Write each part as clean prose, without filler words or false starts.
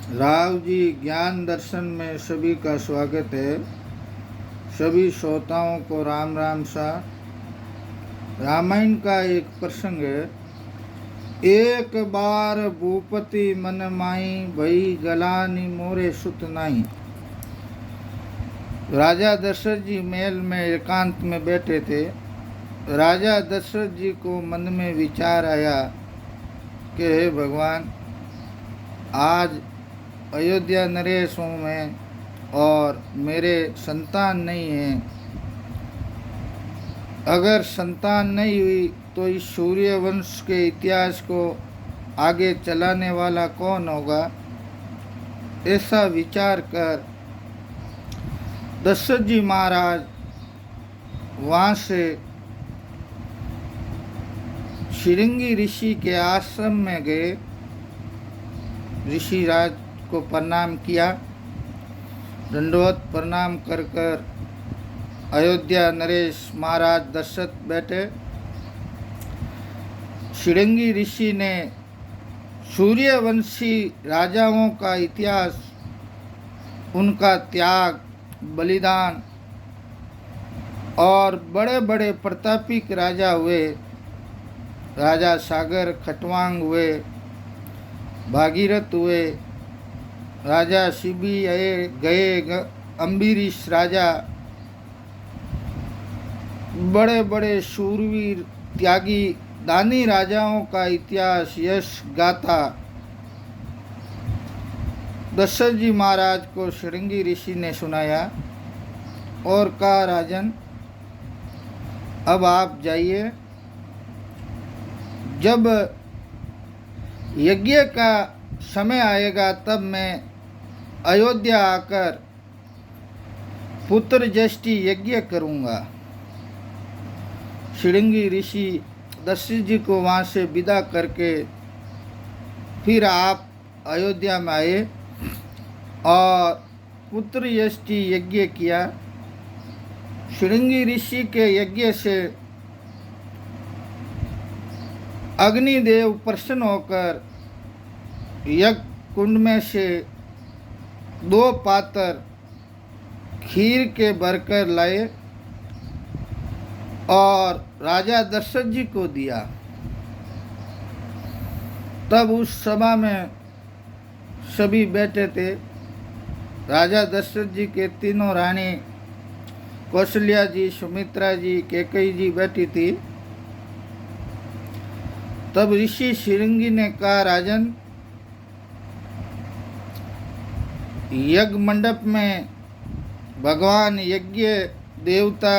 राव जी, ज्ञान दर्शन में सभी का स्वागत है। सभी श्रोताओं को राम राम सा। रामायण का एक प्रसंग है। एक बार भूपति मन माई, भई गलानी मोरे सुत नाही। राजा दशरथ जी महल में एकांत में बैठे थे। राजा दशरथ जी को मन में विचार आया कि हे भगवान, आज अयोध्या नरेश हूँ मैं और मेरे संतान नहीं है। अगर संतान नहीं हुई तो इस सूर्य वंश के इतिहास को आगे चलाने वाला कौन होगा। ऐसा विचार कर दशरथ जी महाराज वहाँ से श्रृंगी ऋषि के आश्रम में गए। ऋषिराज को प्रणाम किया। दंडवत प्रणाम कर कर अयोध्या नरेश महाराज दशरथ बैठे। श्रृंगी ऋषि ने सूर्यवंशी राजाओं का इतिहास, उनका त्याग, बलिदान और बड़े बड़े प्रतापी राजा हुए। राजा सागर खटवांग हुए, भागीरथ हुए, राजा शिबी गए, अम्बरीश राजा, बड़े बड़े शूरवीर, त्यागी, दानी राजाओं का इतिहास यश गाथा दशरथ जी महाराज को श्रृंगी ऋषि ने सुनाया और कहा, राजन, अब आप जाइए। जब यज्ञ का समय आएगा तब मैं अयोध्या आकर पुत्र ज्येष्ठी यज्ञ करूँगा। श्रृंगी ऋषि दशरथ जी को वहाँ से विदा करके फिर आप अयोध्या में आए और पुत्र ज्येष्ठी यज्ञ किया। श्रृंगी ऋषि के यज्ञ से अग्निदेव प्रसन्न होकर यज्ञ कुंड में से 2 पात्र खीर के भरकर लाए और राजा दशरथ जी को दिया। तब उस सभा में सभी बैठे थे। राजा दशरथ जी के तीनों रानी कौशल्या जी, सुमित्रा जी, कैकेयी जी बैठी थी। तब ऋषि श्रृंगी ने कहा, राजन, यज्ञ मंडप में भगवान यज्ञ देवता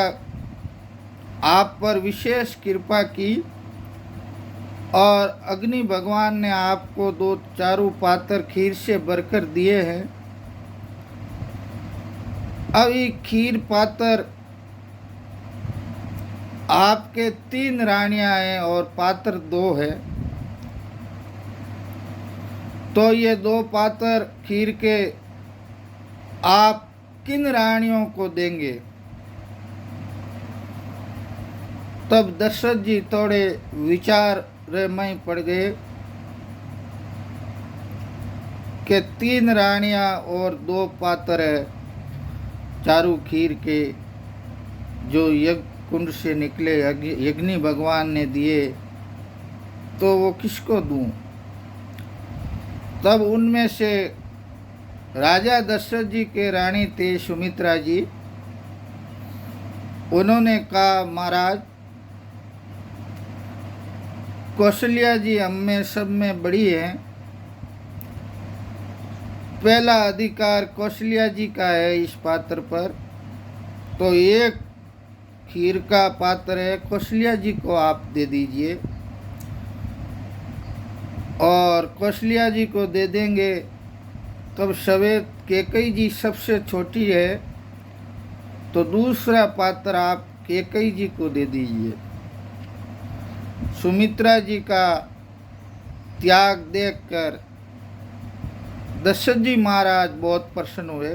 आप पर विशेष कृपा की और अग्नि भगवान ने आपको 2 चारू पात्र खीर से भरकर दिए हैं। अब ये खीर पात्र आपके 3 रानियां हैं और पात्र 2 है। तो ये 2 पात्र खीर के आप किन रानियों को देंगे। तब दशरथ जी थोड़े विचार में पड़ गए कि 3 रानियां और 2 पात्र है चारू खीर के, जो यज्ञ कुंड से निकले, अग्नि भगवान ने दिए, तो वो किसको दूं। तब उनमें से राजा दशरथ जी के रानी थे सुमित्रा जी। उन्होंने कहा, महाराज, कौशल्या जी हम में सब में बड़ी है। पहला अधिकार कौशल्या जी का है इस पात्र पर, तो 1 खीर का पात्र है, कौशल्या जी को आप दे दीजिए। और कौशल्या जी को दे देंगे तब सवेत कैकेयी जी सबसे छोटी है, तो दूसरा पात्र आप कैकेयी जी को दे दीजिए। सुमित्रा जी का त्याग देखकर दशरथ जी महाराज बहुत प्रसन्न हुए।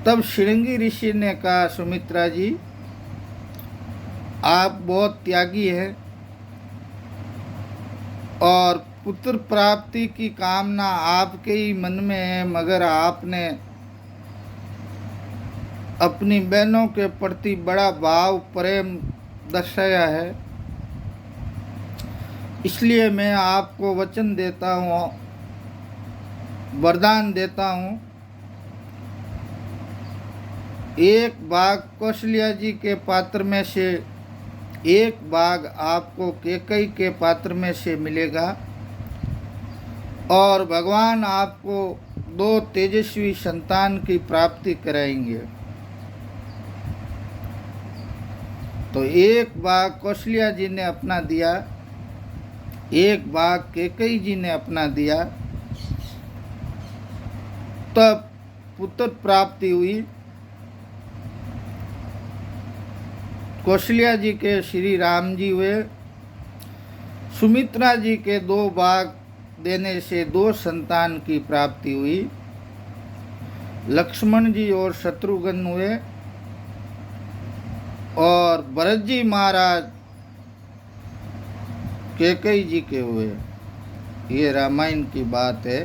तब श्रृंगी ऋषि ने कहा, सुमित्रा जी, आप बहुत त्यागी हैं और पुत्र प्राप्ति की कामना आपके ही मन में है, मगर आपने अपनी बहनों के प्रति बड़ा भाव प्रेम दर्शाया है। इसलिए मैं आपको वचन देता हूँ, वरदान देता हूँ, एक भाग कौशल्या जी के पात्र में से, एक भाग आपको कैकेयी के पात्र में से मिलेगा, और भगवान आपको 2 तेजस्वी संतान की प्राप्ति कराएंगे। तो एक भाग कौशल्या जी ने अपना दिया, एक भाग कैकेयी जी ने अपना दिया, तब पुत्र प्राप्ति हुई। कौशल्या जी के श्री राम जी हुए, सुमित्रा जी के 2 भाग देने से 2 संतान की प्राप्ति हुई, लक्ष्मण जी और शत्रुघ्न हुए, और भरत जी महाराज कैकेयी जी के हुए। ये रामायण की बात है।